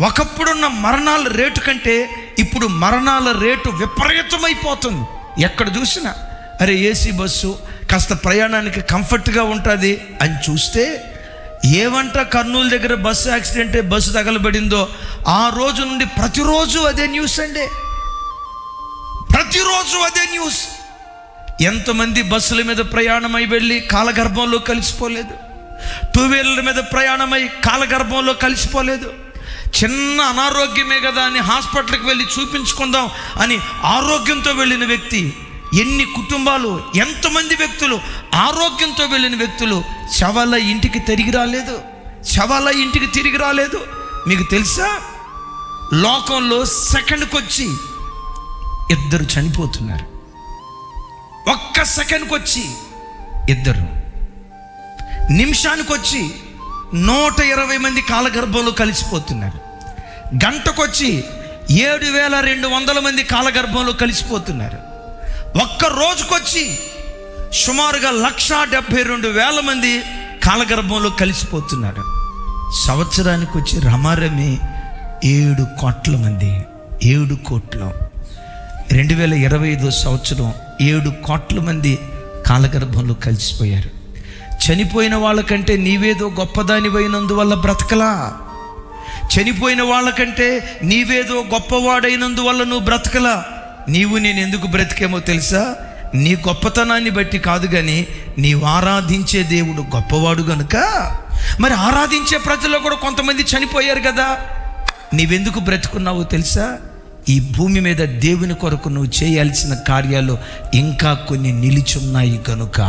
ఒకప్పుడున్న మరణాల రేటు కంటే ఇప్పుడు మరణాల రేటు విపరీతమైపోతుంది. ఎక్కడ చూసినా అరే ఏసీ బస్సు కాస్త ప్రయాణానికి కంఫర్ట్గా ఉంటుంది అని చూస్తే, ఏమంట కర్నూలు దగ్గర బస్సు యాక్సిడెంట్ బస్సు తగలబడిందో ఆ రోజు నుండి ప్రతిరోజు అదే న్యూస్ అండి, ప్రతిరోజు అదే న్యూస్. ఎంతమంది బస్సుల మీద ప్రయాణమై వెళ్ళి కాలగర్భంలో కలిసిపోలేదు, టూ వీలర్ల మీద ప్రయాణమై కాలగర్భంలో కలిసిపోలేదు. చిన్న అనారోగ్యమే కదా అని హాస్పిటల్కి వెళ్ళి చూపించుకుందాం అని ఆరోగ్యంతో వెళ్ళిన వ్యక్తి, ఎన్ని కుటుంబాలు, ఎంతమంది వ్యక్తులు ఆరోగ్యంతో వెళ్ళిన వ్యక్తులు శవాల ఇంటికి తిరిగి రాలేదు, శవాల ఇంటికి తిరిగి రాలేదు. మీకు తెలుసా, లోకంలో సెకండ్కి వచ్చి 2 చనిపోతున్నారు. ఒక్క సెకండ్కి వచ్చి 2, నిమిషానికి వచ్చి 120 మంది కాలగర్భంలో కలిసిపోతున్నారు. గంటకొచ్చి 7,200 మంది కాలగర్భంలో కలిసిపోతున్నారు. ఒక్క రోజుకొచ్చి సుమారుగా 1,72,000 మంది కాలగర్భంలో కలిసిపోతున్నారు. సంవత్సరానికి వచ్చి రమారమి 7 కోట్ల మంది, 7 కోట్లు. 2025 సంవత్సరం 7 కోట్ల మంది కాలగర్భంలో కలిసిపోయారు. చనిపోయిన వాళ్ళకంటే నీవేదో గొప్పదానివైనందువల్ల బ్రతకలా, చనిపోయిన వాళ్ళకంటే నీవేదో గొప్పవాడైనందువల్ల నువ్వు బ్రతకలా. నీవు నేను ఎందుకు బ్రతికేమో తెలుసా? నీ గొప్పతనాన్ని బట్టి కాదు, కానీ నీవు ఆరాధించే దేవుడు గొప్పవాడు గనుక. మరి ఆరాధించే ప్రజల్లో కూడా కొంతమంది చనిపోయారు కదా, నీవెందుకు బ్రతుకున్నావో తెలుసా? ఈ భూమి మీద దేవుని కొరకు నువ్వు చేయాల్సిన కార్యాలు ఇంకా కొన్ని నిలిచున్నాయి కనుక.